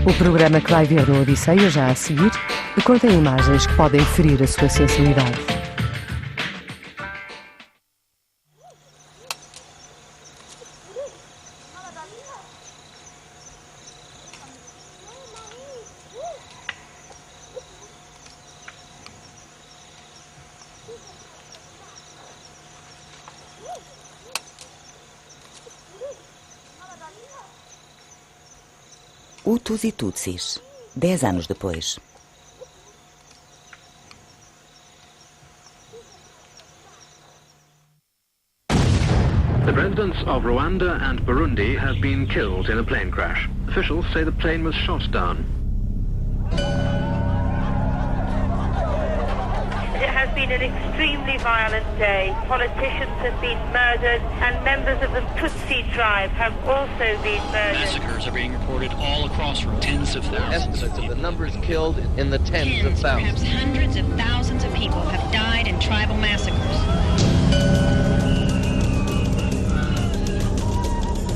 O programa que vai ver no Odisseia já a seguir contém imagens que podem ferir a sua sensibilidade. Hutus e Tutsis, 10 anos depois. The presidents of Rwanda and Burundi have been killed in a plane crash. Officials say the plane was shot down. It has been an extremely violent day. Politicians have been murdered and members of the Tutsi tribe have also been murdered. Massacres are being reported all across tens of thousands. Estimates of the numbers killed in the tens of thousands. Perhaps hundreds of thousands of people have died in tribal massacres.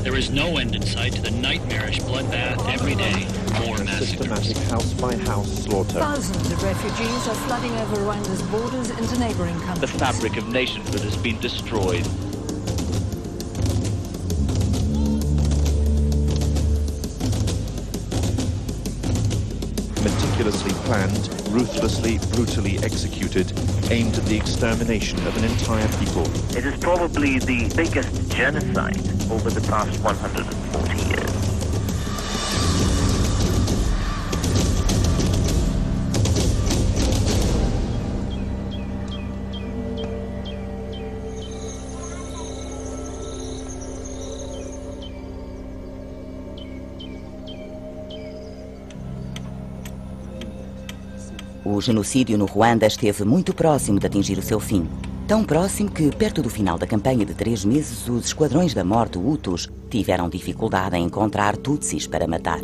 There is no end in sight to the nightmarish bloodbath every day. More massacres. Systematic house-by-house slaughter. Thousands of refugees are flooding over Rwanda's borders into neighboring countries. The fabric of nationhood has been destroyed. Meticulously planned, ruthlessly, brutally executed, aimed at the extermination of an entire people. It is probably the biggest genocide over the past 140 years. O genocídio no Ruanda esteve muito próximo de atingir o seu fim. Tão próximo que, perto do final da campanha de 3 meses, os esquadrões da morte Hutus tiveram dificuldade em encontrar Tutsis para matar.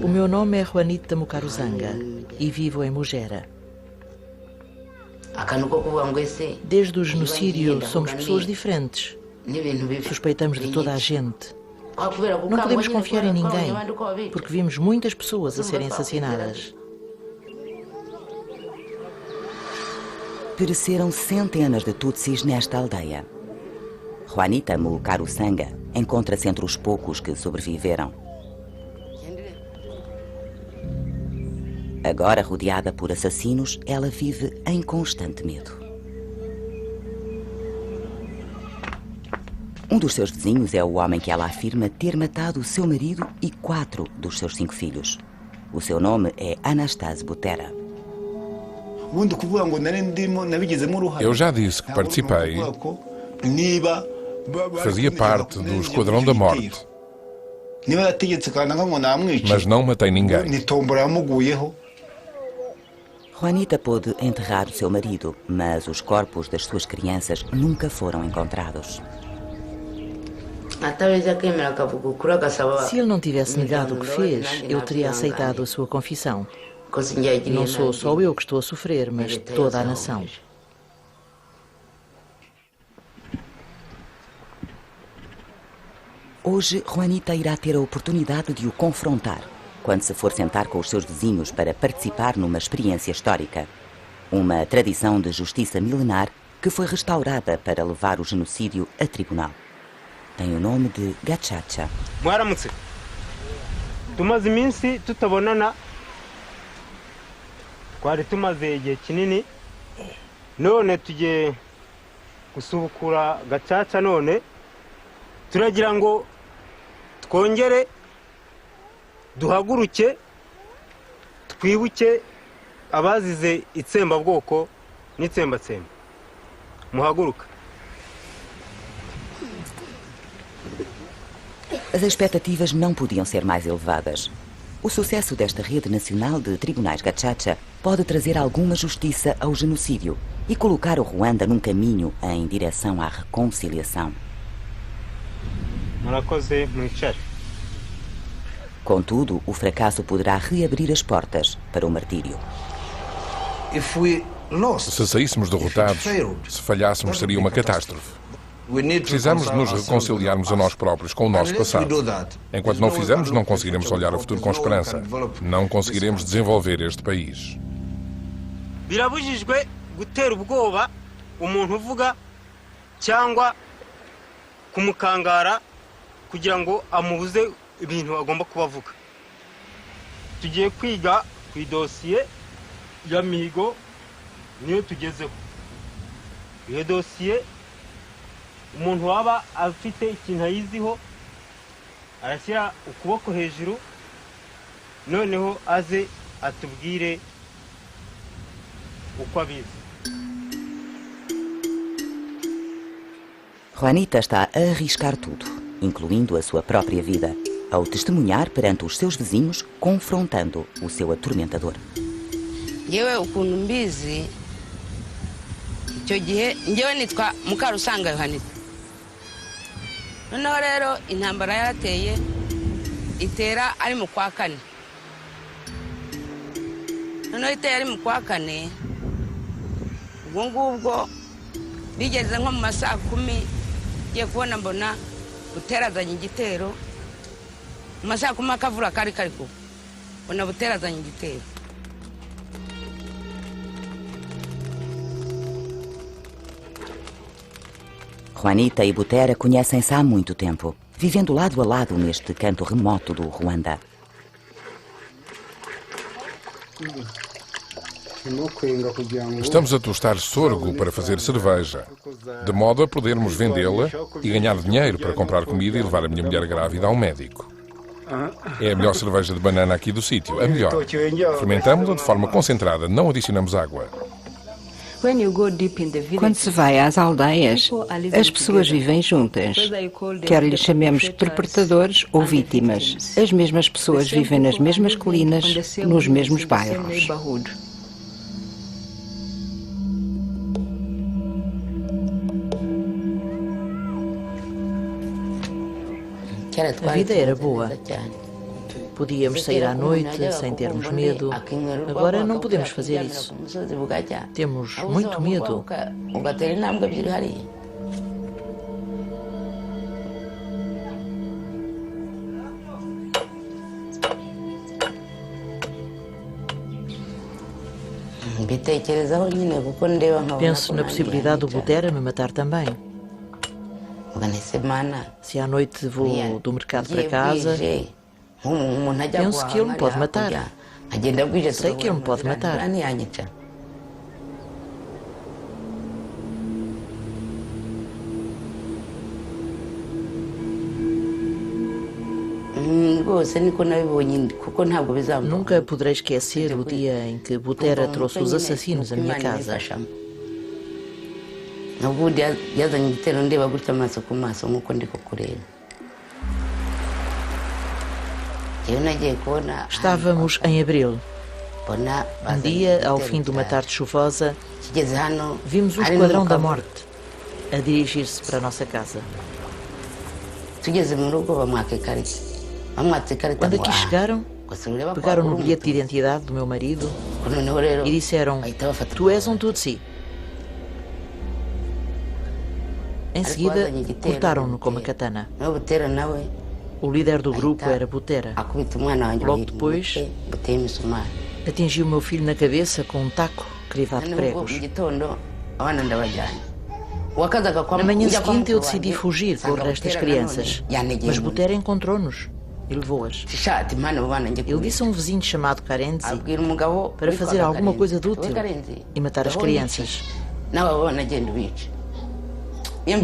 O meu nome é Juanita Mukaruzanga e vivo em Mugera. Desde o genocídio somos pessoas diferentes. Suspeitamos de toda a gente. Não podemos confiar em ninguém, porque vimos muitas pessoas a serem assassinadas. Pereceram centenas de Tutsis nesta aldeia. Juanita Mukaruzanga encontra-se entre os poucos que sobreviveram. Agora rodeada por assassinos, ela vive em constante medo. Um dos seus vizinhos é o homem que ela afirma ter matado o seu marido e 4 dos seus 5 filhos. O seu nome é Anastase Butera. Eu já disse que participei. Fazia parte do Esquadrão da Morte. Mas não matei ninguém. Juanita pôde enterrar o seu marido, mas os corpos das suas crianças nunca foram encontrados. Se ele não tivesse negado o que fez, eu teria aceitado a sua confissão. Não sou só eu que estou a sofrer, mas toda a nação. Hoje, Juanita irá ter a oportunidade de o confrontar quando se for sentar com os seus vizinhos para participar numa experiência histórica. Uma tradição de justiça milenar que foi restaurada para levar o genocídio a tribunal. Tem o nome de Gacaca. Mwaramutse. Tumaze iminsi tutabonana. Twari tumaze igihe kinini. None tugiye gusubukura Gacaca none. Turagira ngo twongere duhaguruke twibuke abazize itsembabwoko n'itsembatsemba. Muhaguruka. As expectativas não podiam ser mais elevadas. O sucesso desta rede nacional de tribunais Gacaca pode trazer alguma justiça ao genocídio e colocar o Ruanda num caminho em direção à reconciliação. Contudo, o fracasso poderá reabrir as portas para o martírio. Se saíssemos derrotados, se falhássemos, seria uma catástrofe. Precisamos de nos reconciliarmos a nós próprios com o nosso passado. Enquanto não fizermos, não conseguiremos olhar o futuro com esperança. Não conseguiremos desenvolver este país. Birabujijwe gutera ubwoba umuntu uvuga cyangwa kumukangara kugira ngo amubuze ibintu agomba kubavuga. Tugiye kwiga ku idosiye ya Mihigo niyo tugezeho. Iyo dosiye umuntu waba afite ikintu ayiziho arashyira ukuboko hejuru noneho aze atubwire uko abizi. Juanita está a arriscar tudo, incluindo a sua própria vida, ao testemunhar perante os seus vizinhos, confrontando o seu atormentador. Yewe ukuntu mbizi icyo gihe ngewe nitwa Mukarusanga Yohanita. Noneho rero intambara yarateye itera ari mu kwa kane. Noneho itera ari mu kwa kane ubwo ngubwo bigeze nko mu masaha 10 ngiye kubona mbona buterazanye igitero. Mu masaha 10 akavura kari ko mbona buterazanye igitero. Juanita e Butera conhecem-se há muito tempo, vivendo lado a lado neste canto remoto do Ruanda. Estamos a tostar sorgo para fazer cerveja, de modo a podermos vendê-la e ganhar dinheiro para comprar comida e levar a minha mulher grávida ao médico. É a melhor cerveja de banana aqui do sítio, a melhor. Fermentamos-la de forma concentrada, não adicionamos água. Quando se vai às aldeias, as pessoas vivem juntas. Quer lhes chamemos interpretadores ou vítimas, as mesmas pessoas vivem nas mesmas colinas, nos mesmos bairros. A vida era boa. Podíamos sair à noite sem termos medo. Agora não podemos fazer isso. Temos muito medo. Penso na possibilidade do Butera me matar também. Se à noite vou do mercado para casa, penso que ele me pode matar. Sei que ele me pode matar. Nunca poderei esquecer o dia em que Butera trouxe os assassinos à minha casa. Estávamos em abril. Um dia, ao fim de uma tarde chuvosa, vimos o Esquadrão da Morte a dirigir-se para a nossa casa. Quando aqui chegaram, pegaram no bilhete de identidade do meu marido e disseram: "Tu és um Tutsi." Em seguida, cortaram-no com uma katana. O líder do grupo era Butera. Logo depois, atingiu o meu filho na cabeça com um taco crivado de pregos. Na manhã seguinte, eu decidi fugir com o resto das crianças, mas Butera encontrou-nos e levou-as. Ele disse a um vizinho chamado Karenzi para fazer alguma coisa de útil e matar as crianças.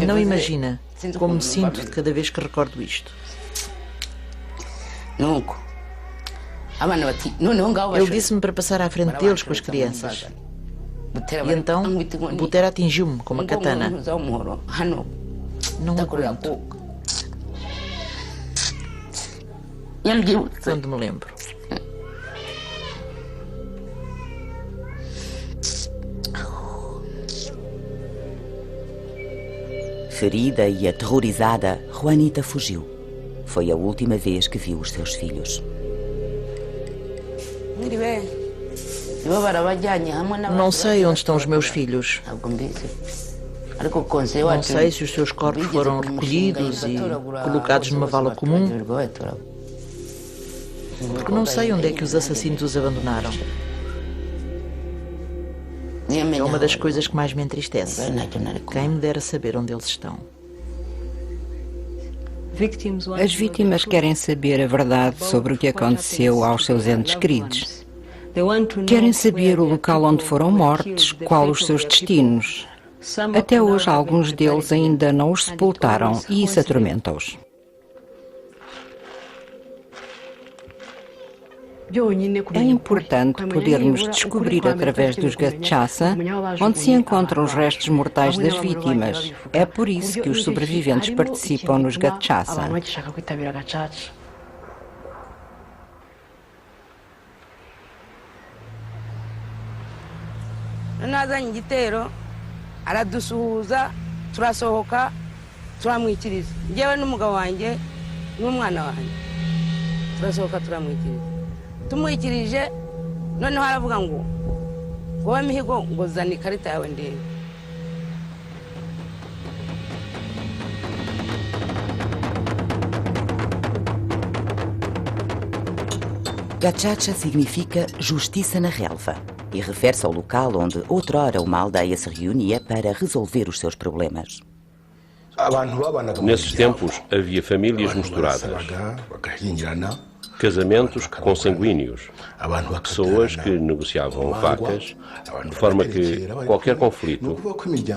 Não imagina como me sinto de cada vez que recordo isto. Ele disse-me para passar à frente deles com as crianças. E então, Butera atingiu-me com uma katana. Não aguento. Quando me lembro. Ferida e aterrorizada, Juanita fugiu. Foi a última vez que viu os seus filhos. Não sei onde estão os meus filhos. Não sei se os seus corpos foram recolhidos e colocados numa vala comum, porque não sei onde é que os assassinos os abandonaram. É uma das coisas que mais me entristece. Quem me dera saber onde eles estão. As vítimas querem saber a verdade sobre o que aconteceu aos seus entes queridos. Querem saber o local onde foram mortos, qual os seus destinos. Até hoje, alguns deles ainda não os sepultaram e isso atormenta-os. É importante podermos descobrir através dos gachacha onde se encontram os restos mortais das vítimas. É por isso que os sobreviventes participam nos gachacha. Nazanye igitero aradusuhuza turasohoka turamwikiriza njyewe n'umugabo wanjye n'umwana wanjye turasohoka turamwikiriza tumwikirije noneho aravuga ngo wowe Mihigo ngo zana ikarita yawe ndende. Gachacha significa justiça na relva e refere-se ao local onde outrora uma aldeia se reunia para resolver os seus problemas. Nesses tempos havia famílias misturadas, casamentos consanguíneos, pessoas que negociavam facas, de forma que qualquer conflito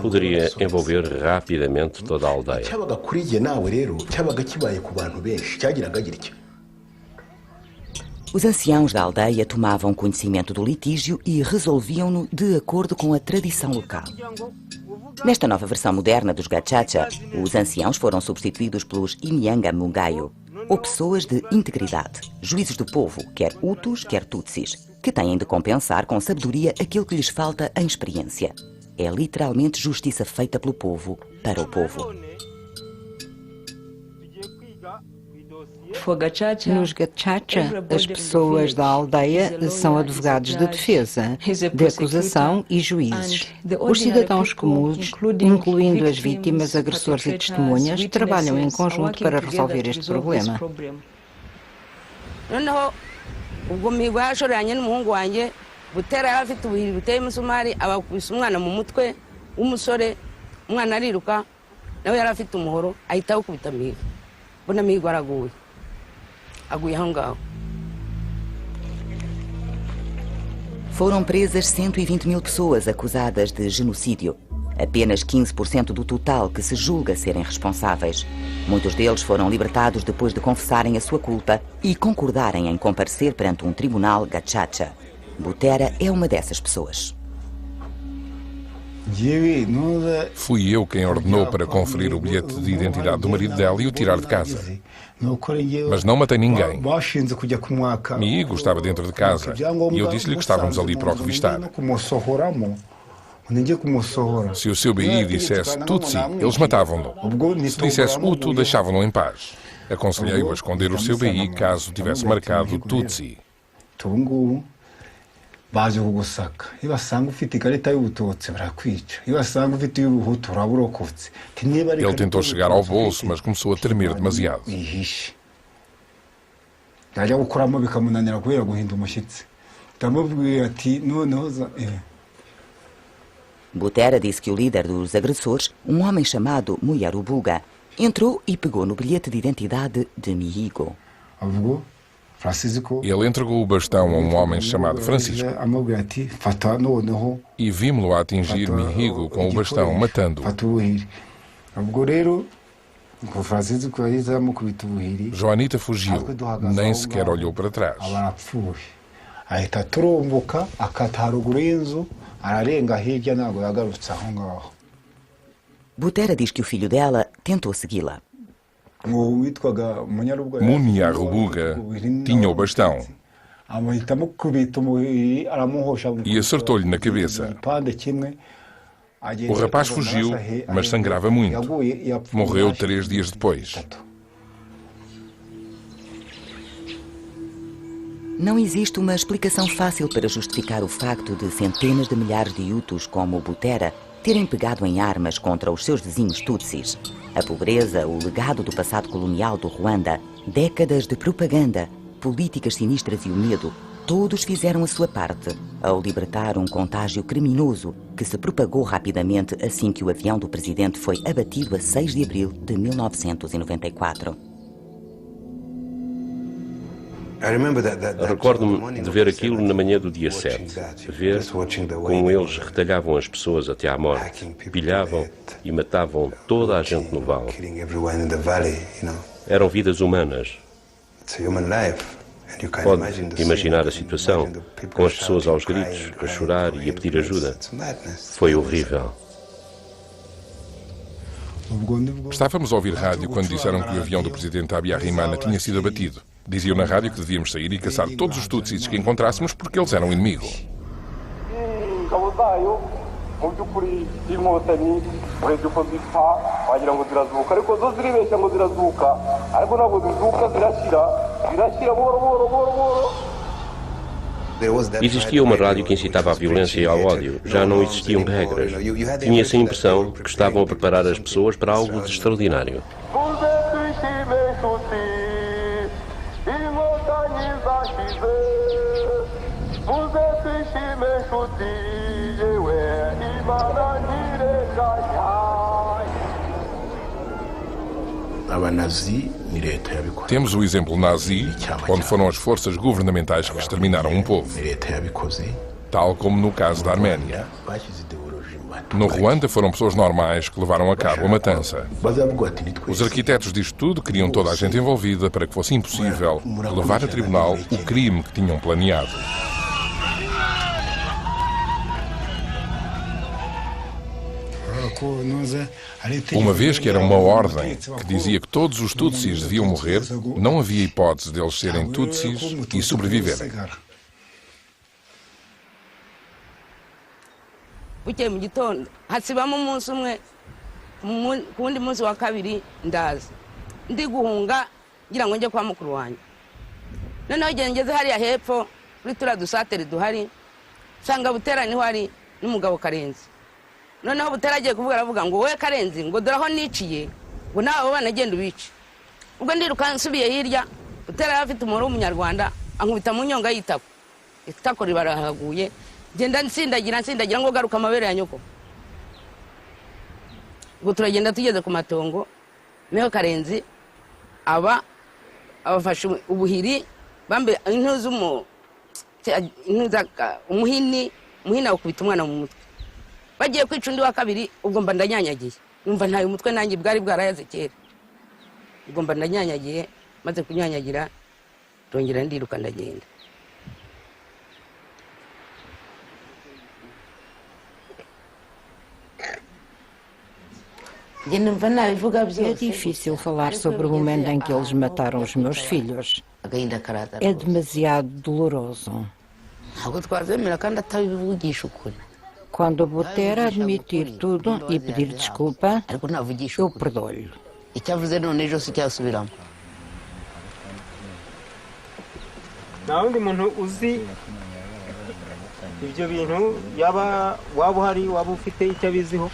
poderia envolver rapidamente toda a aldeia. Os anciãos da aldeia tomavam conhecimento do litígio e resolviam-no de acordo com a tradição local. Nesta nova versão moderna dos gachacha, os anciãos foram substituídos pelos Imyanga Mungayo, ou pessoas de integridade, juízes do povo, quer Hutus, quer Tutsis, que têm de compensar com sabedoria aquilo que lhes falta em experiência. É literalmente justiça feita pelo povo, para o povo. Nos gachacha, as pessoas da aldeia são advogados de defesa, de acusação e juízes. Os cidadãos comuns, incluindo as vítimas, agressores e testemunhas, trabalham em conjunto para resolver este problema. Noneho ubwo Mihigo yashoranye n'umuhungu wanjye Butera yari afite ubuhiri buteye umusumari abakubise umwana mu mutwe w'umusore, umwana ariruka nawe yari afite umuhoro ahita awukubita Mihigo. Mbona Mihigo araguye. Foram presas 120 mil pessoas acusadas de genocídio. Apenas 15% do total que se julga serem responsáveis. Muitos deles foram libertados depois de confessarem a sua culpa e concordarem em comparecer perante um tribunal gachacha. Butera é uma dessas pessoas. Fui eu quem ordenou para conferir o bilhete de identidade do marido dela e o tirar de casa. Mas não matei ninguém. Mihigo estava dentro de casa e eu disse-lhe que estávamos ali para o revistar. Se o seu BI dissesse Tutsi, eles matavam-no. Se dissesse Hutu, deixavam-no em paz. Aconselhei-o a esconder o seu BI caso tivesse marcado Tutsi. baje kugusaka iyo basanga ufite ikarita y'ubututsi barakwica iyo basanga ufite y'ubuhutu uraburokotse. Ele tentou chegar ao bolso, mas começou a tremer demasiado. Yajya gukoramo bikamunanira kubera guhinda umushyitsi. Ndamubwira ati noneho Butera disse que o líder dos agressores, um homem chamado Muyarubuga, entrou e pegou no bilhete de identidade de Mihigo. Ele entregou o bastão a um homem chamado Francisco e vimos-lo a atingir Mihigo com o bastão, matando-o. Joanita fugiu, nem sequer olhou para trás. Butera diz que o filho dela tentou segui-la. Munyarubuga tinha o bastão e acertou-lhe na cabeça. O rapaz fugiu, mas sangrava muito. Morreu 3 dias depois. Não existe uma explicação fácil para justificar o facto de centenas de milhares de Hutus como Butera terem pegado em armas contra os seus vizinhos tutsis. A pobreza, o legado do passado colonial do Ruanda, décadas de propaganda, políticas sinistras e o medo, todos fizeram a sua parte ao libertar um contágio criminoso que se propagou rapidamente assim que o avião do presidente foi abatido a 6 de abril de 1994. Recordo-me de ver aquilo na manhã do dia 7, ver como eles retalhavam as pessoas até à morte, pilhavam e matavam toda a gente no vale. Eram vidas humanas. Pode imaginar a situação, com as pessoas aos gritos, a chorar e a pedir ajuda. Foi horrível. Estávamos a ouvir rádio quando disseram que o avião do presidente Habyarimana tinha sido abatido. Diziam na rádio que devíamos sair e caçar todos os tutsis que encontrássemos porque eles eram inimigo. Existia uma rádio que incitava à violência e ao ódio. Já não existiam regras. Tinha-se a impressão que estavam a preparar as pessoas para algo de extraordinário. Temos o exemplo nazi, onde foram as forças governamentais que exterminaram um povo, tal como no caso da Arménia. No Ruanda foram pessoas normais que levaram a cabo a matança. Os arquitetos disto tudo queriam toda a gente envolvida para que fosse impossível levar a tribunal o crime que tinham planeado. Uma vez que era uma ordem que dizia que todos os tutsis deviam morrer, não havia hipótese deles serem tutsis e sobreviverem. Bukeye mu gitondo hasibamo umunsi umwe ku wundi munsi wa kabiri ndaza ndi guhunga ngira ngo njye kwa mukuru wanjye noneho igihe ngeze hariya hepfo kuri turiya dusatere duhari nsanga Butera niho ari n'umugabo Karenzi noneho Butera agiye kuvuga aravuga ngo we Karenzi ngo dore aho niciye ngo nawe abo bana genda ubice ubwo ndiruka nsubiye hirya Butera yari afite umuhoro w'umunyarwanda ankubita mu nyonga y'itako itako ribarahaguye genda nsindagira ngo garuka amabere ya nyoko ubwo turagenda tugeze ku matongo meho Karenzi abafashe ubuhiri bambe umuhini awukubita umwana mu mutwe bagiye kwica undi wa kabiri ubwo mba ndanyanyagiye numva ntayo umutwe nanjye bwari bwarayaze kera ubwo mba ndanyanyagiye maze kunyanyagira tongera ndiruka ndagenda É difícil falar sobre o momento em que eles mataram os meus filhos. É demasiado doloroso. Quando Butera admitir tudo e pedir desculpa, eu perdoo-lhe. Nta wundi muntu uzi ibyo bintu waba uhari waba ufite icyo abiziho.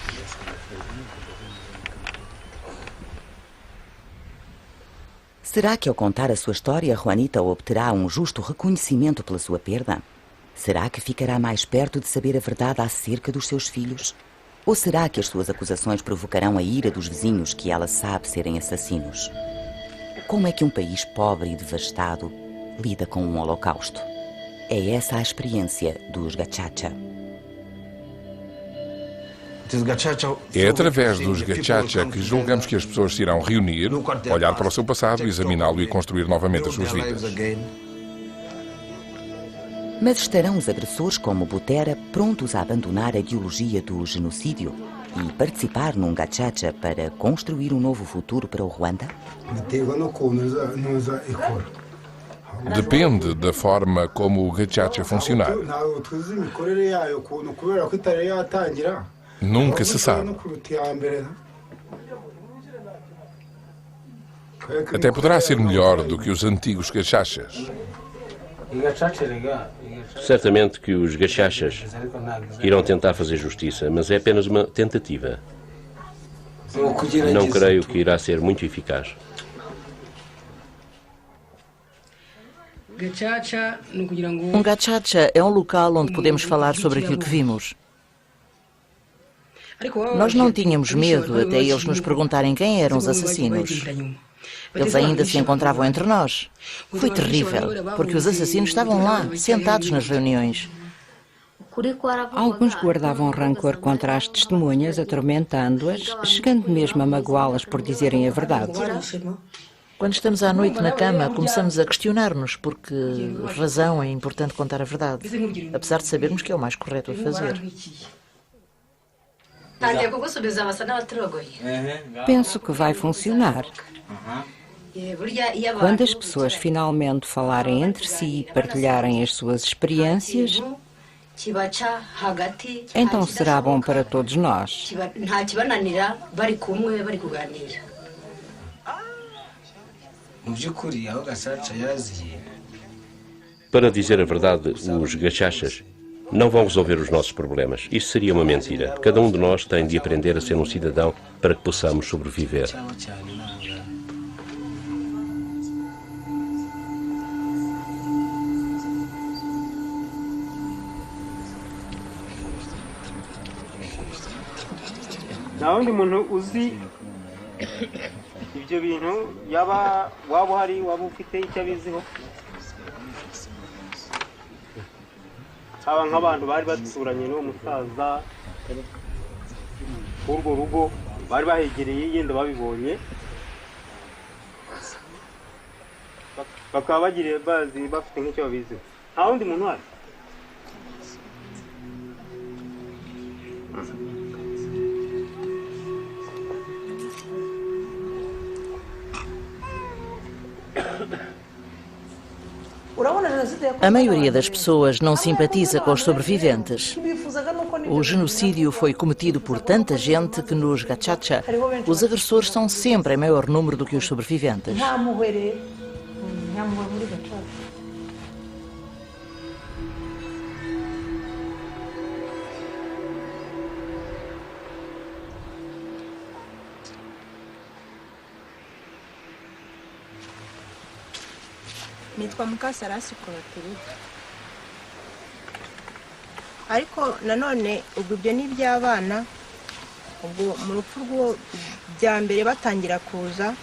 Será que ao contar a sua história, Juanita obterá um justo reconhecimento pela sua perda? Será que ficará mais perto de saber a verdade acerca dos seus filhos? Ou será que as suas acusações provocarão a ira dos vizinhos que ela sabe serem assassinos? Como é que um país pobre e devastado lida com um holocausto? É essa a experiência dos Gachacha. É através dos Gachacha que julgamos que as pessoas se irão reunir, olhar para o seu passado, examiná-lo e construir novamente as suas vidas. Mas estarão os agressores como Butera prontos a abandonar a ideologia do genocídio e participar num Gachacha para construir um novo futuro para o Ruanda? Depende da forma como o Gachacha funcionar. Nunca se sabe. Até poderá ser melhor do que os antigos Gachachas. Certamente que os gachachas irão tentar fazer justiça, mas é apenas uma tentativa. Não creio que irá ser muito eficaz. Um gachacha é um local onde podemos falar sobre aquilo que vimos. Nós não tínhamos medo até eles nos perguntarem quem eram os assassinos. Eles ainda se encontravam entre nós. Foi terrível, porque os assassinos estavam lá, sentados nas reuniões. Alguns guardavam rancor contra as testemunhas, atormentando-as, chegando mesmo a magoá-las por dizerem a verdade. Quando estamos à noite na cama, começamos a questionar-nos porque razão é importante contar a verdade, apesar de sabermos que é o mais correto a fazer. Penso que vai funcionar. Quando as pessoas finalmente falarem entre si e partilharem as suas experiências, então será bom para todos nós. Para dizer a verdade, os gachachas não vão resolver os nossos problemas. Isso seria uma mentira. Cada um de nós tem de aprender a ser um cidadão para que possamos sobreviver. nta wundi muntu uzi ibyo bintu waba uhari waba ufite icyo abiziho haba nk'abantu bari baturanye n'uwo musaza urwo rugo bari bahegereye yenda babibonye bakaba bagiriye bazi bafite nk'icyo babiziho nta wundi muntu uhari. A maioria das pessoas não simpatiza com os sobreviventes. O genocídio foi cometido por tanta gente que nos gachacha, os agressores são sempre em maior número do que os sobreviventes. nitwa Mukasarasi Clotilde ariko nanone ubwo ibyo ni iby'abana ubwo mu rupfu rwo bya mbere batangira kuza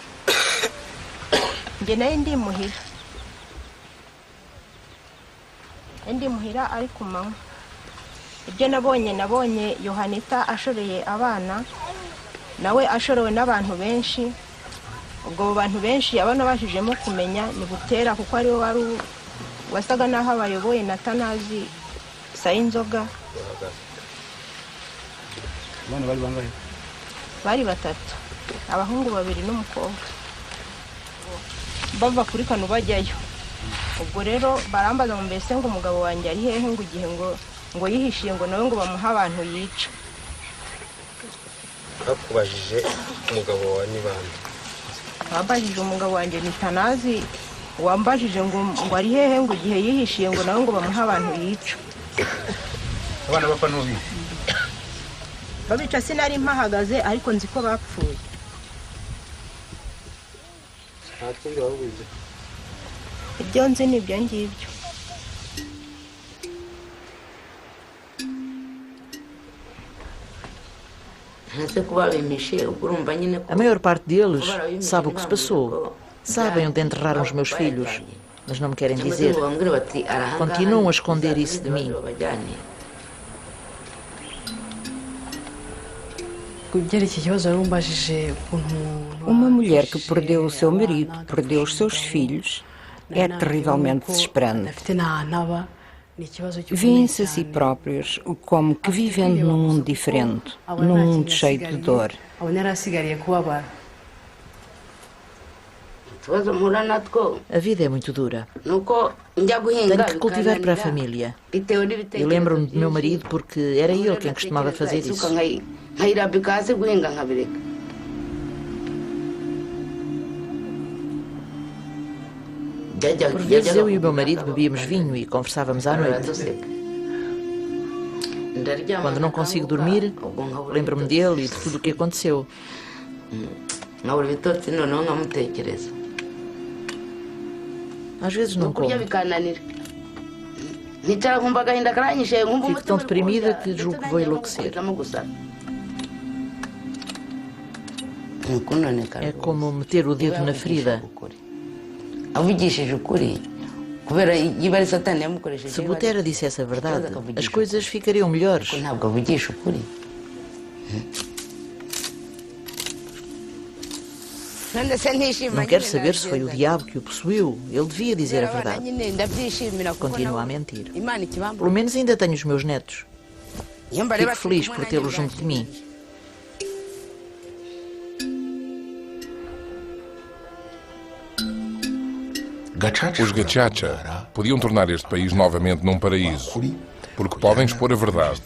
njye nayo ndi muhira ariko mama ibyo nabonye Yohanita ashoreye abana nawe ashorowe n'abantu benshi ubwo bantu benshi abana bashijemo kumenya ni Butera kuko ari wari wasaga naho abayoboye Natanazi Sayinzoga bana bari bangahe bari batatu abahungu babiri n'umukobwa bava kuri kanu bajyayo ubwo rero barambaza mu mbese ngo umugabo wanjye ari hehe ngo igihe ngo yihishiye ngo nawe ngo bamuha abantu yica bakubajije umugabo wa nibande babajije umugabo wanjye ni Tanazi wambajije ngo ari hehe ngo igihe yihishiye ngo nawe ngo bamuha abantu yica abana bapfa n'ubi babica sinari mpahagaze ariko nzi ko bapfuye ntakindi wabuze ibyo nzi ni ibyo ngibyo A maior parte deles sabe o que se passou, sabem onde enterraram os meus filhos, mas não me querem dizer. Continuam a esconder isso de mim. Uma mulher que perdeu o seu marido, perdeu os seus filhos, é terrivelmente desesperante. Vêem-se a si próprios como que vivendo num mundo diferente, num mundo cheio de dor. A vida é muito dura. Tenho que cultivar para a família. Eu lembro-me do meu marido porque era ele quem costumava fazer isso. Por vezes eu e o meu marido bebíamos vinho e conversávamos à noite. Quando não consigo dormir, lembro-me dele e de tudo o que aconteceu. Às vezes não como. Fico tão deprimida que julgo que vou enlouquecer. É como meter o dedo na ferida. Se Butera dissesse a verdade, as coisas ficariam melhores. Não quero saber se foi o diabo que o possuiu. Ele devia dizer a verdade. Continua a mentir. Pelo menos ainda tenho os meus netos. Fico feliz por tê-los junto de mim. Os Gachacha podiam tornar este país novamente num paraíso, porque podem expor a verdade.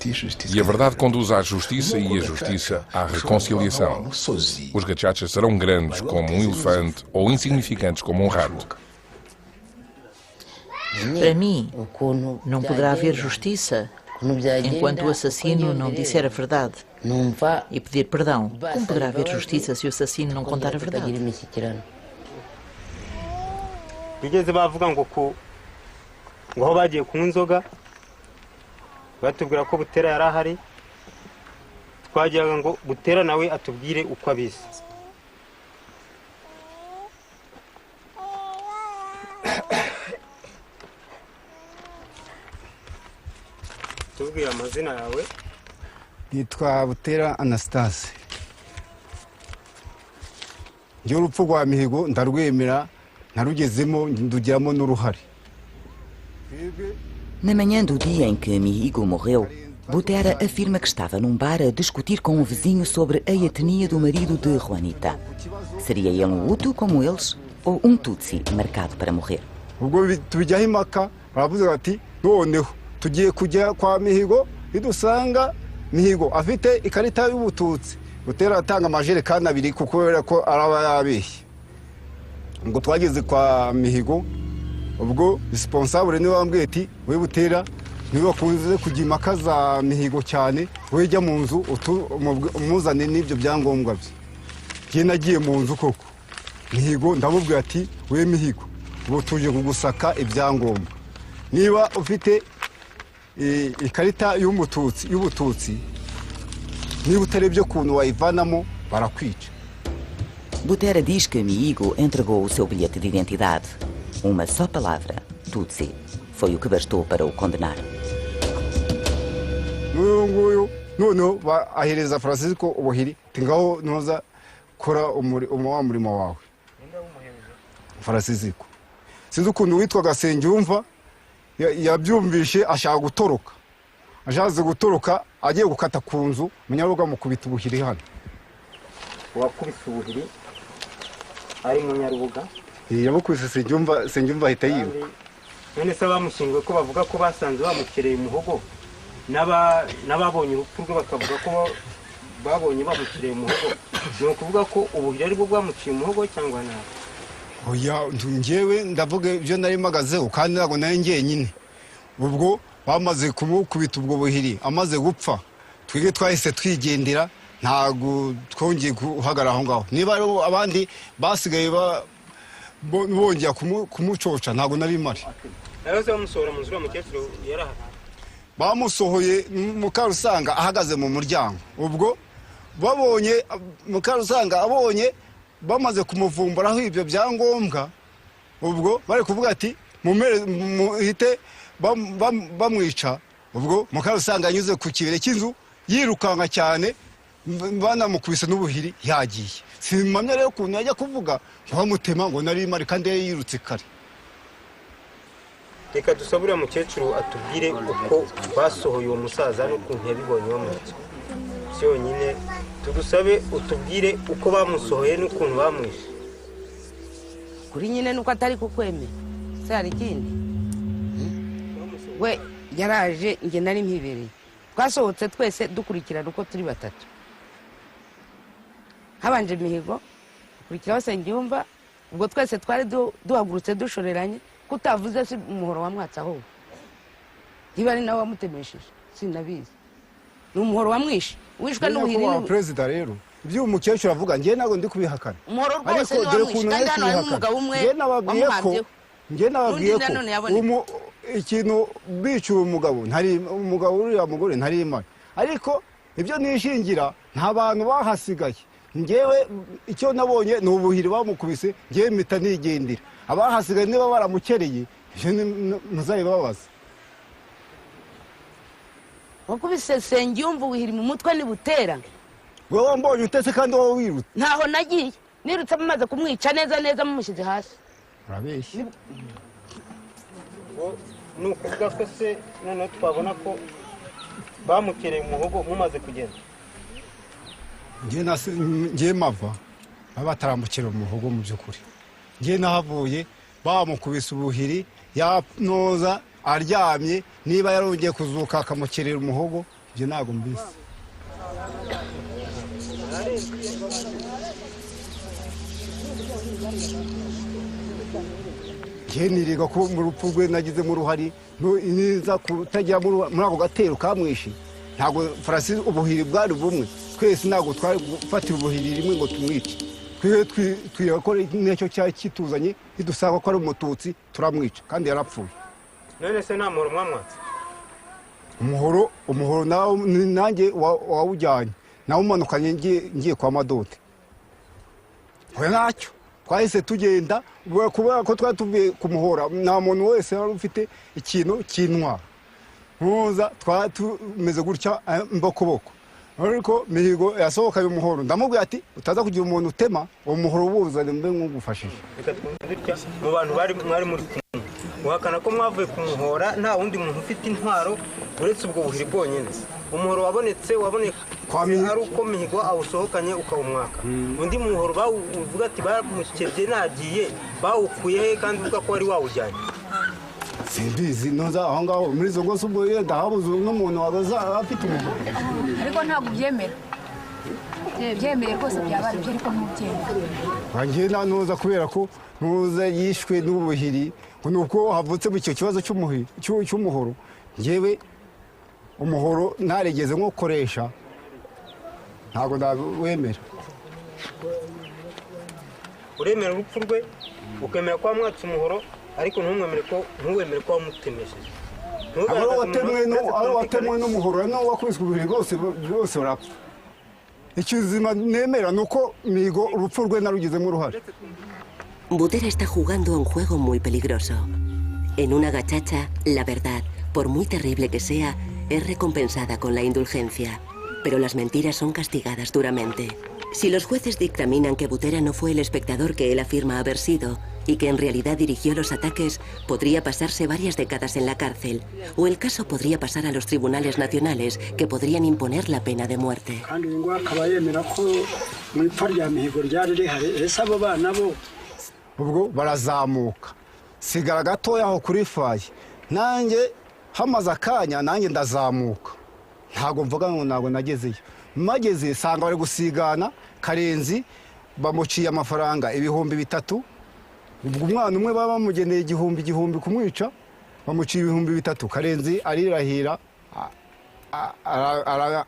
E a verdade conduz à justiça e a justiça à reconciliação. Os Gachacha serão grandes como um elefante ou insignificantes como um rato. Para mim, não poderá haver justiça enquanto o assassino não disser a verdade e pedir perdão. Como poderá haver justiça se o assassino não contar a verdade? bigeze bavuga ngo aho bagiye kunywa inzoga batubwira ko Butera yari ahari, twagiraga ngo Butera nawe atubwire uko abizi. Tubwira amazina yawe. Nitwa Butera Anastase. Njye urupfu rwa Mihigo ndarwemera, narugezemo ndugiramo n'uruhare. Na manhã do dia em que Mihigo morreu, Butera afirma que estava num bar a discutir com um vizinho sobre a etnia do marido de Juanita. Seria ele um Hutu como eles ou um Tutsi marcado para morrer? Ubwo tubijyaho impaka, baravuze bati noneho tugiye kujya kwa Mihigo, idusanga Mihigo afite ikarita y'Ubututsi. Butera atanga amajerekani abiri kuko ko araba yabeshye. Ngo twageze kwa Mihigo, ubwo responsable niwe wambwiye ati we Butera niba kunze kujya impaka za Mihigo cyane, we jya mu nzu umuzane n'ibyo byangombwa bye. Ngiye nagiye mu nzu koko. Mihigo ndamubwira ati we Mihigo, ubu tuje kugusaka ibyangombwa. Niba ufite ikarita y'Ubututsi, niba utarebye kuntu wayivanamo barakwica. Butera diz que Mihigo entregou o seu bilhete de identidade. Uma só palavra, Tutsi, foi o que bastou para o condenar. Noneho ahereza Francisco ubuhiri, tingaho noza kora umurimo wawe. Francisco. Sinzi ukuntu witwaga Nsengiyumva yabyumvishe ashaka gutoroka. Ashaze gutoroka agiye gukata ku nzu, Munyaruga mukubita ubuhiri hano. Wakubise ubuhiri ari Munyarubuga. Yabukubise Nsengiyumva ahita yiruka. None se bamushinzwe ko bavuga ko basanze bamukereye umuhogo, n'ababonye urupfu rwe bakavuga ko babonye bamukereye umuhogo. Ni ukuvuga ko ubuhiri ari bwo bwamuciye umuhogo cyangwa nabi? Oya, njyewe ndavuga ibyo nari magazeho kandi ntabwo nari njyenyine. Ubwo bamaze kumukubita ubwo buhiri amaze gupfa, twige twahise twigendera, ntabwo twongeye guhagarara aho ngaho. Niba abandi basigaye bongera kumucoca, ntabwo nari mari. Nayoze bamusohora mu nzu y'umukecuru yaraha. Bamusohoye Mukarusanga ahagaze mu muryango. Ubwo babonye Mukarusanga abonye bamaze kumuvumburaho ibyo byangombwa, ubwo bari kuvuga ati muhite bamwica. Ubwo Mukarusanga anyuze ku kibere cy'inzu yirukanka cyane, banamukubise n'ubuhiri yagiye. Simpamya rero ukuntu yajya kuvuga ngo bamutema ngo nari mari kandi yari yirutse kare. Reka dusabure umukecuru atubwire uko basohoye uwo musaza n'ukuntu yabibonye bamwica. Byonyine tugusabe utubwire uko bamusohoye n'ukuntu bamwishe. Kuri nyine nuko atari kukwemera se hari ikindi we yaraje nge nari mpibereye, twasohotse twese dukurikirana uko turi batatu. Habanje Mihigo, kurikiraho Nsengiyumva, ubwo twese twari duhagurutse dushoreranye kutavuze si umuhoro wamwatse aho niba ari nawe wamutemesheje sinabizi ni umuhoro wamwishe wishwe n'ubuhiri wa perezida rero ibyo umukecuru avuga ngiye ntabwo ndi kubihakana umuhoro rwose ni wamwishe kandi hano harimo umugabo umwe wamuhambyeho ngiye nababwiye ko ikintu bicura umugabo uriya mugore ntari imana ariko ibyo nishingira nta bantu bahasigaye ngewe icyo nabonye ni ubuhiri bamukubise ngewe mpita nigendera abahasigaye niba baramukereye muzabibabaza wakubise senge yumva ubuhiri mu mutwe nibutera wowe wambonye utese kandi wowe wirutse ntaho nagiye nirutse amaze kumwica neza mumushyize hasi urabeshya ni ukuvuga ko se noneho twabona ko bamukereye umuhogo mumaze kugenda ngiye mava bataramukera umuhogo mu by'ukuri ngiye nahavuye bamukubise ubuhiri yanoza aryamye niba yarongeye kuzuka akamukerera umuhogo ibyo ntabwo mbizi ngiye niriga ko mu rupfu rwe nagizemo uruhari niza kutagira muri ako gatero kamwishe ntabwo Francis ubuhiri bwari bumwe twese ntabwo twari gufatira ubuhiri rimwe ngo tumwice twiyakora n'icyo cyari kituzanye ntidusanga ko ari umututsi turamwica kandi yarapfuye none se nta muhoro mwamwatse umuhoro nanjye wawujyanye nawe umanukanye ngiye kwa madote we ntacyo twahise tugenda kubera ko twari tuvuye kumuhora nta muntu wese wari ufite ikintu cy'intwaro ntuza twari tumeze gutya mbokoboko ariko Mihigo yasohokanye umuhoro ndamubwira ati utaza kugira umuntu utema uwo muhoro uwuzane mbe nk'ugufashije mu bantu mwari muri kumwe uhakana ko mwavuye kumuhora nta wundi muntu ufite intwaro uretse ubwo buhiri bwonyine umuhoro wabonetse ari uko Mihigo awusohokanye ukawumwaka undi muhoro bawuvuga ati baramukebye nagiye bawukuye he kandi uvuga ko wari wawujyanye simbizi noza aho ngaho muri izo ngose ubwo yenda habuze n'umuntu wabaza afite umuhoro ariko ntabwo byemera byemeye rwose byaba ari byo ariko ntubyemera wangiye nanoza kubera ko ntuza yishwe n'ubuhiri ngo nuko havutse icyo kibazo cy'umuhoro ngewe umuhoro ntaregeze nkokoresha ntabwo ndawemera uremera urupfu rwe ukemera ko wamwatse umuhoro ariko ntuwemere ko wamutemesheje abo watemwe n'umuhoro n'uwo wakubiswe ubuhiri bose barapfa ikizima nemera ni uko Mihigo urupfu rwe narugizemo uruhare. Butera está jugando a un juego muy peligroso. En una gachacha, la verdad, por muy terrible que sea, es recompensada con la indulgencia. Pero las mentiras son castigadas duramente. Si los jueces dictaminan que Butera no fue el espectador que él afirma haber sido y que en realidad dirigió los ataques, podría pasarse varias décadas en la cárcel. O el caso podría pasar a los tribunales nacionales, que podrían imponer la pena de muerte. ubwo barazamuka sigara gatoya aho kuri faye nanjye hamaze akanya nanjye ndazamuka ntabwo mvuga ngo ntabwo nagezeyo mageze sanga bari gusigana Karenzi bamuciye amafaranga 3,000 ubwo umwana umwe baba bamugeneye 1,000 kumwica bamuciye 3,000 Karenzi arirahira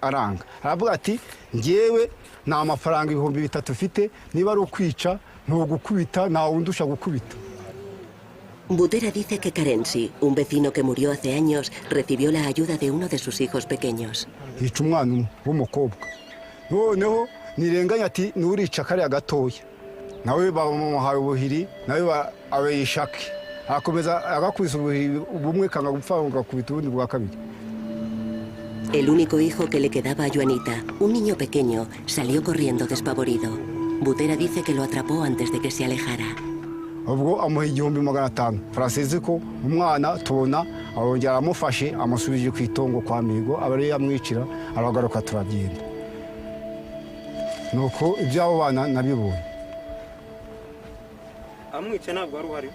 aranga aravuga ati ngewe nta mafaranga 3,000 ufite niba ari ukwica ntugukubita nta undusha gukubita. Butera dice que Karenzi, un vecino que murió hace años, recibió la ayuda de uno de sus hijos pequeños. Yica umwana w'umukobwa noneho nirenganya ati nurica kariya gatoya nawe bamuhaye ubuhiri nawe abayishake akomeza agakubisa ubuhiri ubumwe kanga gupfa ugakubita ubundi bwa kabiri. El único hijo que le quedaba a Joanita, un niño pequeño, salió corriendo despavorido. Butera dice que lo atrapó antes de que se alejara. ubwo amuha 1,500 Francis ko umwana tubona arongera amufashe amusubije ku itongo kwa Mihigo abari yamwicira aragaruka turagenda nuko ibyabo bana nabibonye amwice ntabwo ari uhari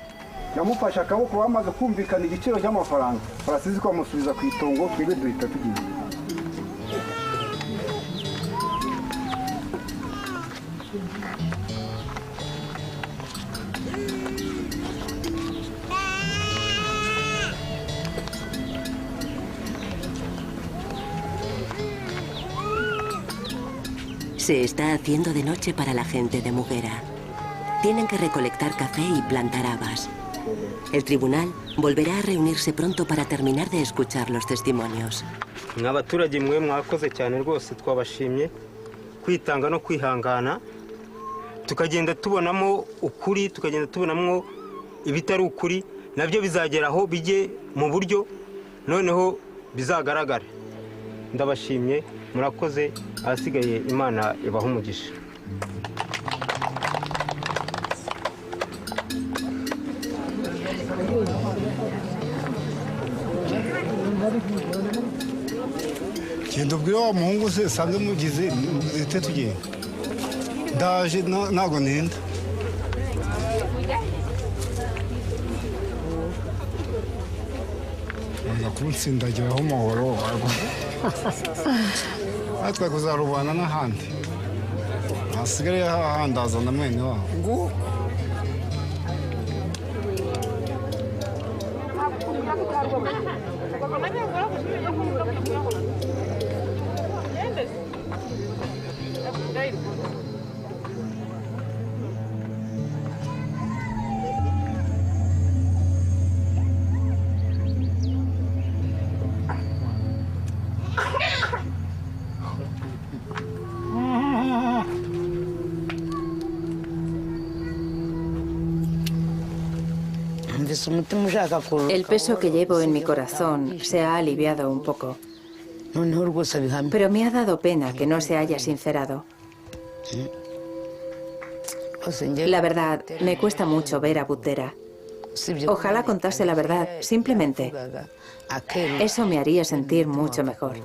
yamufashe akaboko bamaze kumvikana igiciro cy'amafaranga Francis ko amusubiza ku itongo twebwe duhita tugiye. Se está haciendo de noche para la gente de Muguera. Tienen que recolectar café y plantar habas. El tribunal volverá a reunirse pronto para terminar de escuchar los testimonios. Abaturage mwe mwakoze cyane rwose twabashimye kwitanga no kwihangana tukagenda tubonamo ukuri tukagenda tubonamo ibitari ukuri nabyo bizageraho bijye mu buryo noneho bizagaragara ndabashimye murakoze ahasigaye Imana ibaha umugisha. Genda ubwira wa muhungu se sanze mugize zite tugiye ndaje ntago nenda kunsindagiraho umuhoro natwe kuzarubana n'ahandi hasigare hahandaza na mwene wabo. El peso que llevo en mi corazón se ha aliviado un poco. Pero me ha dado pena que no se haya sincerado. La verdad, me cuesta mucho ver a Butera. Ojalá contase la verdad, simplemente. Eso me haría sentir mucho mejor.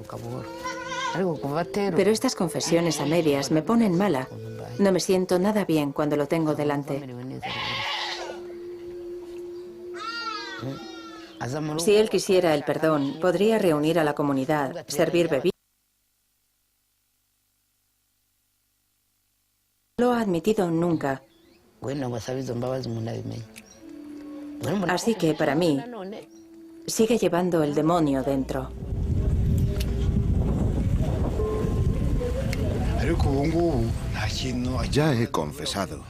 Pero estas confesiones a medias me ponen mala. No me siento nada bien cuando lo tengo delante. Si él quisiera el perdón, podría reunir a la comunidad, servir bebidas. No lo ha admitido nunca. Así que, para mí, sigue llevando el demonio dentro. Ya he confesado.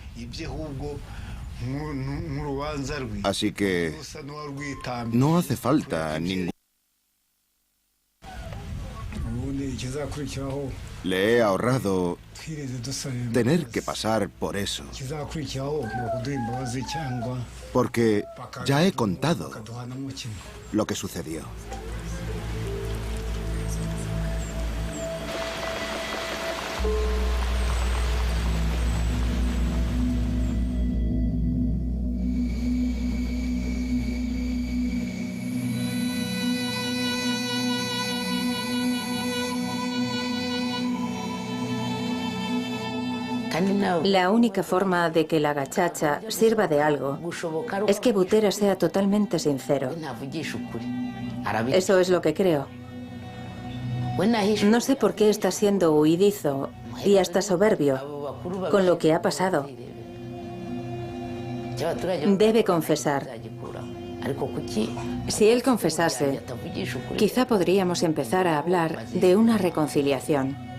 Así que no hace falta ningún... Le he ahorrado tener que pasar por eso. Porque ya he contado lo que sucedió. La única forma de que la gachacha sirva de algo es que Butera sea totalmente sincero. Eso es lo que creo. No sé por qué está siendo huidizo y hasta soberbio con lo que ha pasado. Debe confesar. Si él confesase, quizá podríamos empezar a hablar de una reconciliación.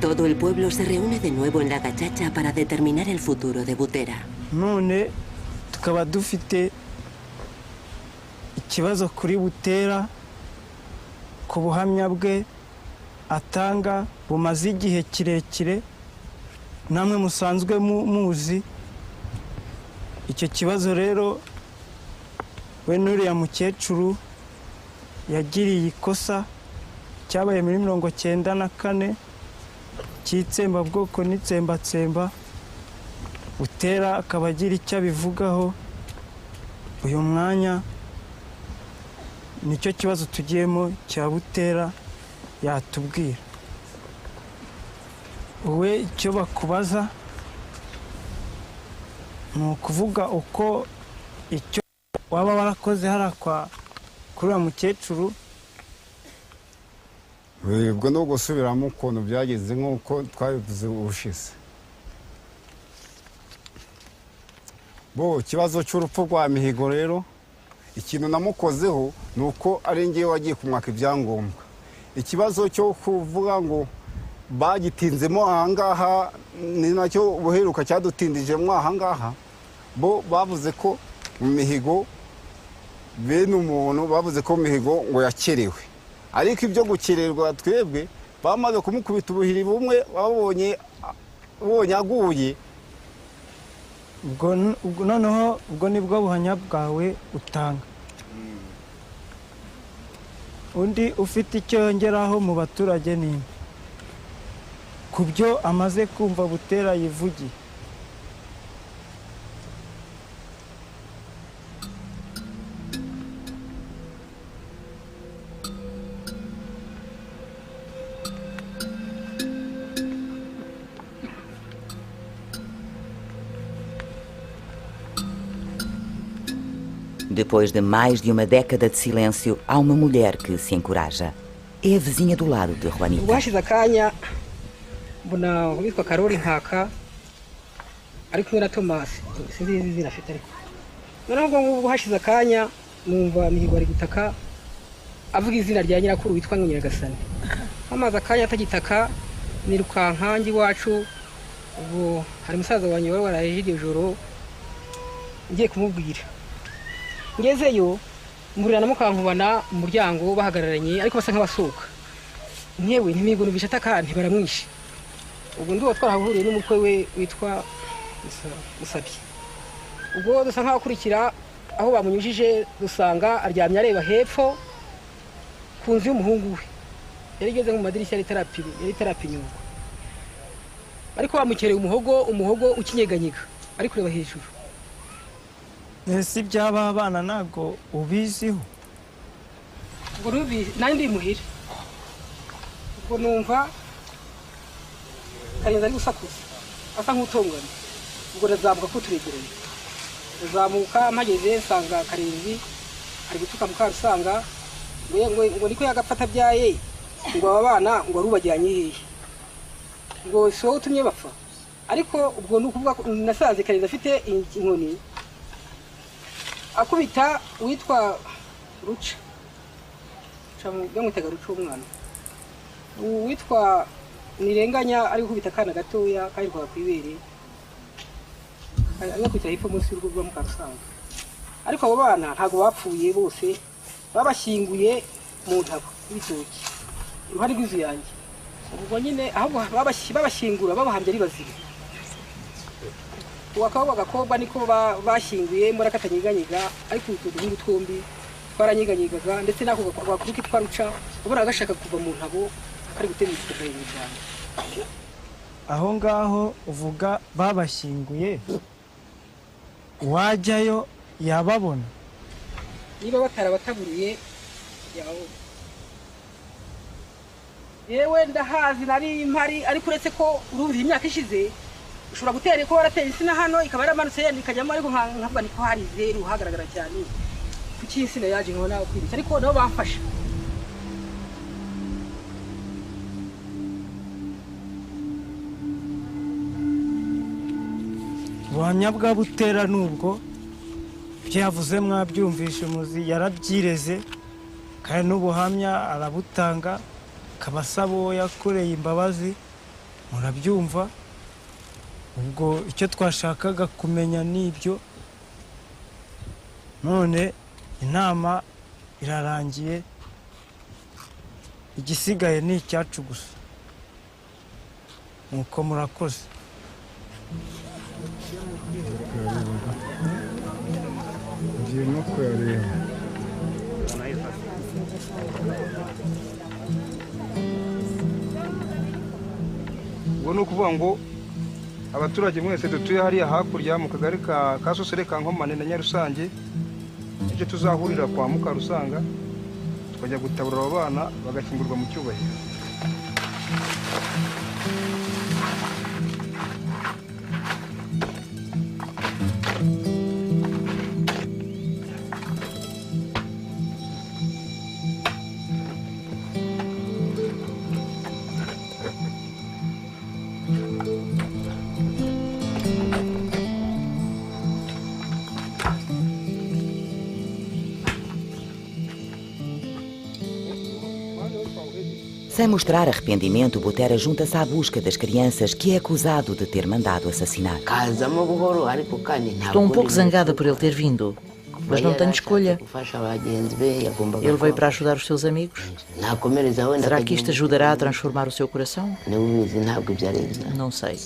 Todo el pueblo se reúne de nuevo en la gachacha para determinar el futuro de Butera. None tukaba dufite ikibazo kuri Butera ku buhamya bwe atanga bumaze igihe kirekire namwe musanzwe muzi icyo kibazo rero we n'uriya mukecuru yagiriye ikosa cyabaye muri 1994 cy'itsembabwoko n'itsembatsemba Butera akaba agira icyo abivugaho uyu mwanya nicyo kibazo tugiyemo cya Butera yatubwira wowe icyo bakubaza ni ukuvuga uko icyo waba warakoze harakwa kuri uwo mukecuru. Ubwo no gusubiramo ukuntu byageze nk'uko twabivuze ubushize. Bo ikibazo cy'urupfu rwa Mihigo rero ikintu namukozeho ni uko ari ngewe wagiye kumwaka ibyangombwa. Ikibazo cyo kuvuga ngo bagitinzemo ahangaha ni nacyo buheruka cyadutindijemo ahangaha, bo bavuze ko mu mihigo bene umuntu bavuze ko mu mihigo ngo yakerewe, ariko ibyo gukererwa twebwe bamaze kumukubita ubuhiri bumwe babonye aguye. ubwo noneho ubwo nibwo buhamya bwawe utanga. Undi ufite icyo yongeraho mu baturage ni ku byo amaze kumva Butera yivugiye. Depois de mais de uma década de silêncio, há uma mulher que se encoraja. É a vizinha do lado de Juanita. Ubwo akanya mbona witwa Karoli Nkaka ari kumwe na Tomasi, sinzi izina afite ariko noneho ubwo hashize akanya numva Mihigo ari gutaka avuga izina rya nyirakuru witwa Nyiragasani. Amaze akanya atagitaka nirukanka ngi wacu, ubwo hari musaza wanjye wari waraje iryo joro ngiye kumubwira. Ngezeyo murira na Mukankubana mu muryango bahagararanye ariko basa nk'abasuka. Nyewe Mihigo nubishata kandi baramwishe. Ubwo ndiwo twarahuriye n'umukwe we witwa Musabye. Ubwo dusa nk'abakurikira aho bamunyujije dusanga aryamye areba hepfo ku nzu y'umuhungu we. Yari igeze mu madirishya yari tarapinyuka. Ariko bamukereye umuhogo ukinyeganyega ari kureba hejuru. Ese byaba abana nago ubiziho? Ubwo nandi muhira. Ubwo numva Karenzi ari gusakuza asa nk'utongana. Ubwo ndazamuka ko turegeranye. Ndazamuka mpageze nsanga Karenzi ari gutuka Mukarusanga ngo niko yagapfata byaye ngo aba bana ngo arubajyanye hehe. Ngo so utumye bapfa. Ariko ubwo nukuvuga nasanze Karenzi afite inkoni akubita witwa Ruca. Bamwitaga Ruca umwana. Witwa Nirenganya ari gukubita kana gatoya kari kwa kwibere. Ari kwita hepfo munsi y'urugo rwa Mukarusanga. Ariko abo bana ntago bapfuye bose babashyinguye mu ntabo y'ibitoki iruhande rw'inzu yanjye. Ubwo nyine ahubwo babashyingura babahambye ari bazira. Uwakabo bagakobwa niko bashyinguye muri akatanyiganyiga ariko utuduhungu twombi twaranyiganyigaga ndetse nako gakuruki twaruca ubona gashaka kuva mu ntabo kari gutema ikigare cyane. Aho ngaho uvuga babashyinguye wajyayo yababona? Niba batarabataburiye yawo. Yewe ndahazi nari impari ariko uretse ko urumva imyaka ishize ushobora gutera ko warateye insina hano ikaba yaramanutse yandi ikajyamo ariko nkavuga niko hari zeru hagaragara cyane kuki insina yaje nkona kwibitsa ariko nabo bamfasha. Ubuhamya bwa Butera nubwo byavuze mwabyumvishe muzi yarabyireze kandi n'ubuhamya arabutanga kabasabo yakoreye imbabazi murabyumva. Ubwo icyo twashakaga kumenya nibyo, none inama irarangiye, igisigaye ni icyacu gusa. Nuko murakoze. Ubwo ni ukuvuga ngo abaturage mwese dutuye hariya hakurya mu kagari ka Sosere ka Nkomane na Nyarusange icyo tuzahurira kwa Mukarusanga tukajya gutabura abo bana bagashyingurwa mu cyubahiro. Sem mostrar arrependimento, Butera junta-se à busca das crianças que é acusado de ter mandado assassinar. Estou um pouco zangada por ele ter vindo, mas não tenho escolha. Ele veio para ajudar os seus amigos. Será que isto ajudará a transformar o seu coração? Não sei.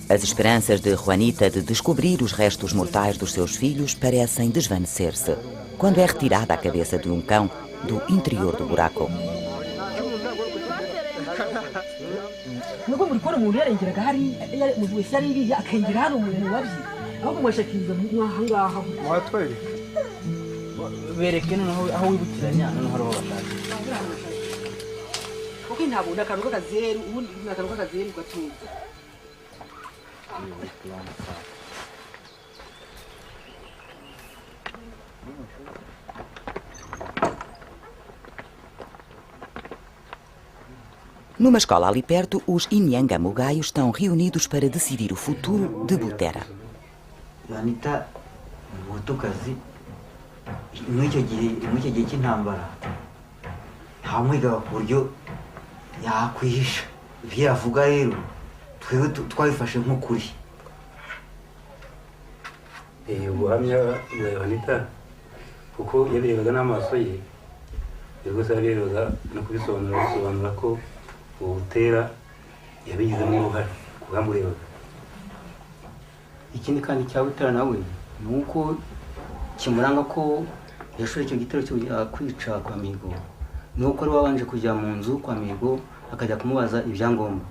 As esperanças de Juanita de descobrir os restos mortais dos seus filhos parecem desvanecer-se quando é retirada a cabeça de um cão do interior do buraco. Numa escola ali perto, os Inyangamugaio estão reunidos para decidir o futuro de Butera. Juanita mutokazi mw'icyo gihe cy'intambara ntamwigaga ku buryo yakwihisha ibyo yavuga rero twebwe twabifashe nk'ukuri. Ubuhamya bwa Juanita kuko yabirebaga n'amaso ye rwose yabirebaga no kubisobanura ko Butera yabigizemo uruhare kubamurebaga. Ikindi kandi cya Butera nawe ni uko kimuranga ko yashoye icyo gitero cyo kwica kwa Mihigo, ni uko ari wabanje kujya mu nzu kwa Mihigo akajya kumubaza ibyangombwa.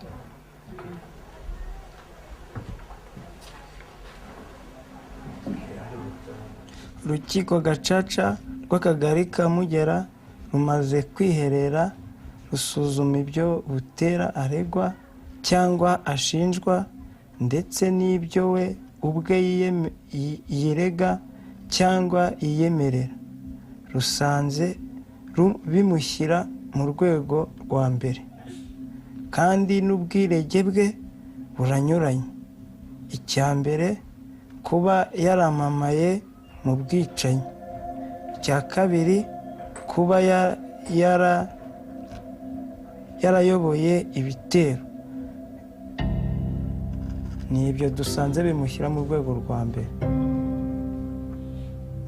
Urukiko Gacaca rw'Akagari ka Mugera rumaze kwiherera rusuzuma ibyo Butera aregwa cyangwa ashinjwa ndetse n'ibyo we ubwe yirega cyangwa yiyemerera. Rusanze bimushyira mu rwego rwa mbere kandi n'ubwirege bwe buranyuranye. Icya mbere, kuba yaramamaye mu bwicanyi. Icya kabiri, kuba yarayoboye ibitero. Ni ibyo dusanze bimushyira mu rwego rwa mbere.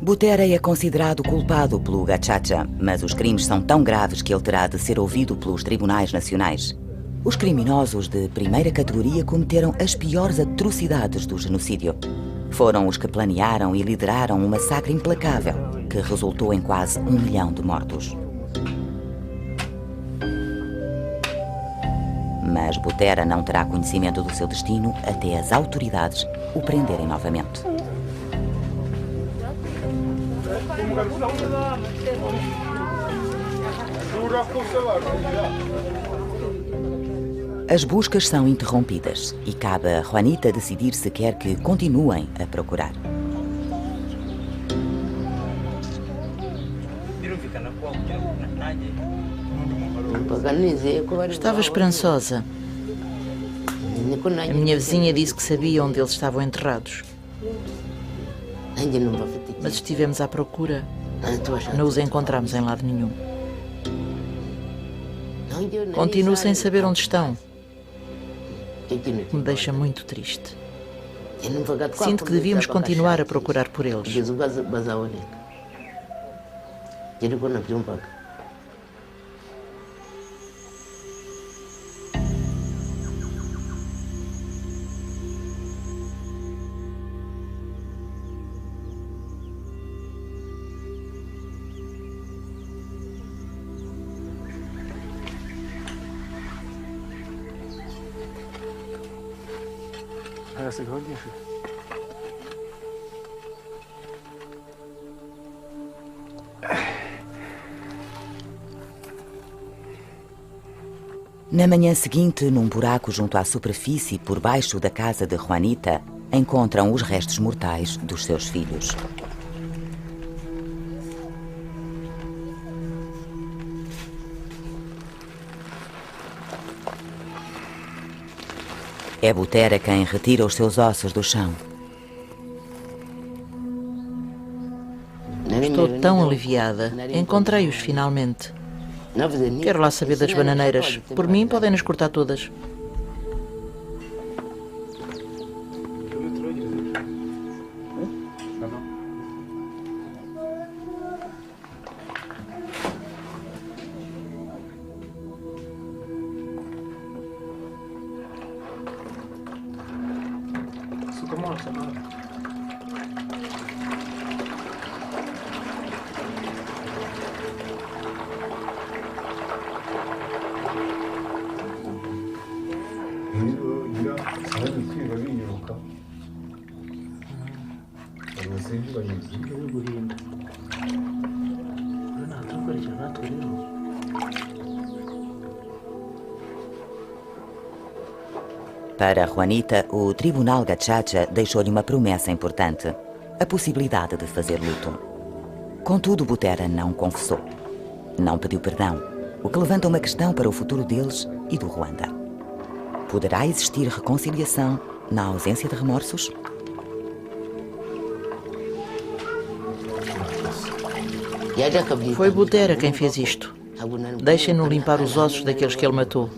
Butera é considerado culpado pelo Gacaca, mas os crimes são tão graves que ele terá de ser ouvido pelos tribunais nacionais. Os criminosos de primeira categoria cometeram as piores atrocidades do genocídio. Foram os que planearam e lideraram um massacre implacável que resultou em quase 1 milhão de mortos. Mas Butera não terá conhecimento do seu destino até as autoridades o prenderem novamente. As buscas são interrompidas e cabe a Juanita decidir se quer que continuem a procurar. Estava esperançosa. A minha vizinha disse que sabia onde eles estavam enterrados. Mas estivemos à procura. Não os encontramos em lado nenhum. Continuo sem saber onde estão. Me deixa muito triste. Sinto que devíamos continuar a procurar por eles. Na manhã seguinte, num buraco junto à superfície por baixo da casa de Juanita, encontram os restos mortais dos seus filhos. É Butera quem retira os seus ossos do chão. Estou tão aliviada. Encontrei-os finalmente. Quero lá saber das bananeiras. Por mim, podem-nos cortar todas. Para Juanita, o Tribunal Gachacha deixou-lhe uma promessa importante, a possibilidade de fazer luto. Contudo, Butera não confessou. Não pediu perdão, o que levanta uma questão para o futuro deles e do Ruanda. Poderá existir reconciliação na ausência de remorsos? Foi Butera quem fez isto. Deixem-no limpar os ossos daqueles que ele matou.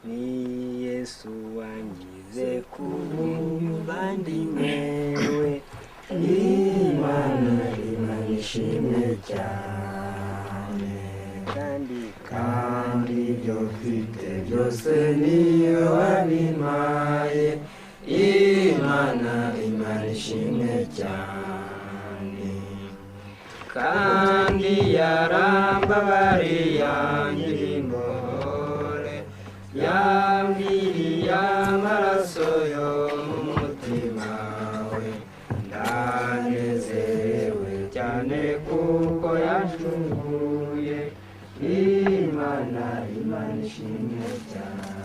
Ni Yesu wangize kumuvandimwe Imana ishimwe cyane kandi ibyo mfite byose niyo wabimpaye Imana ishimwe cyane kandi yarambabariye ingore yambiriye amaraso yo mu mutima we ndanezerewe cyane kuko yacunguye Imana ishimwe cyane.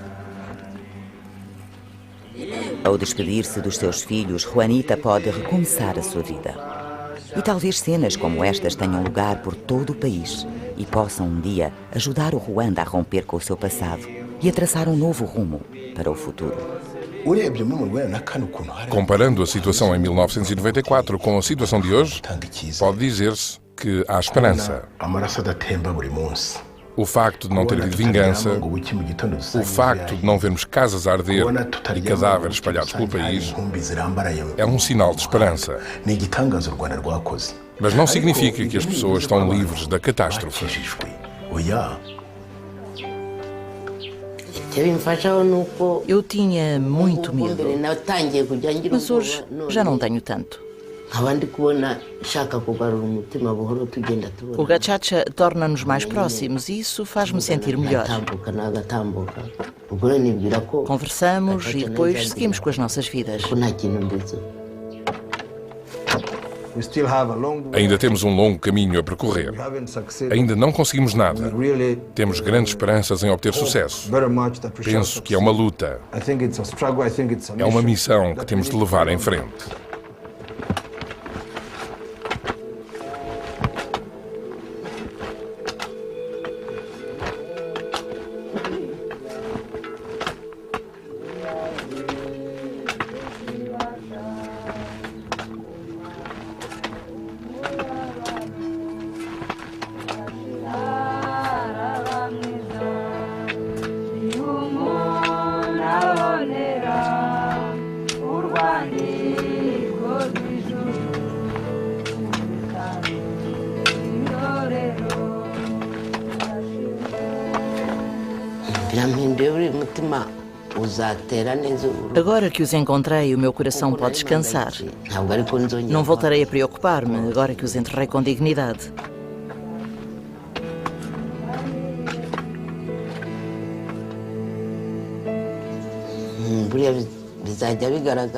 Ao despedir-se dos seus filhos, Juanita pode recomeçar a sua vida. E talvez cenas como estas tenham lugar por todo o país e possam um dia ajudar o Ruanda a romper com o seu passado e a traçar um novo rumo para o futuro. Comparando a situação em 1994 com a situação de hoje, pode dizer-se que há esperança. O facto de não ter havido vingança, o facto de não vermos casas a arder e cadáveres espalhados pelo país, é um sinal de esperança. Mas não significa que as pessoas estão livres da catástrofe. Eu tinha muito medo, mas hoje já não tenho tanto. O Gachacha torna-nos mais próximos e isso faz-me sentir melhor. Conversamos e depois seguimos com as nossas vidas. Ainda temos um longo caminho a percorrer. Ainda não conseguimos nada. Temos grandes esperanças em obter sucesso. Penso que é uma luta. É uma missão que temos de levar em frente. Agora que os encontrei, o meu coração pode descansar. Não voltarei a preocupar-me, agora que os enterrei com dignidade.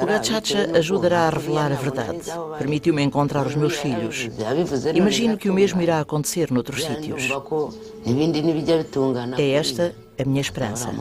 O gachacha ajudará a revelar a verdade. Permitiu-me encontrar os meus filhos. Imagino que o mesmo irá acontecer noutros sítios. É esta a minha esperança.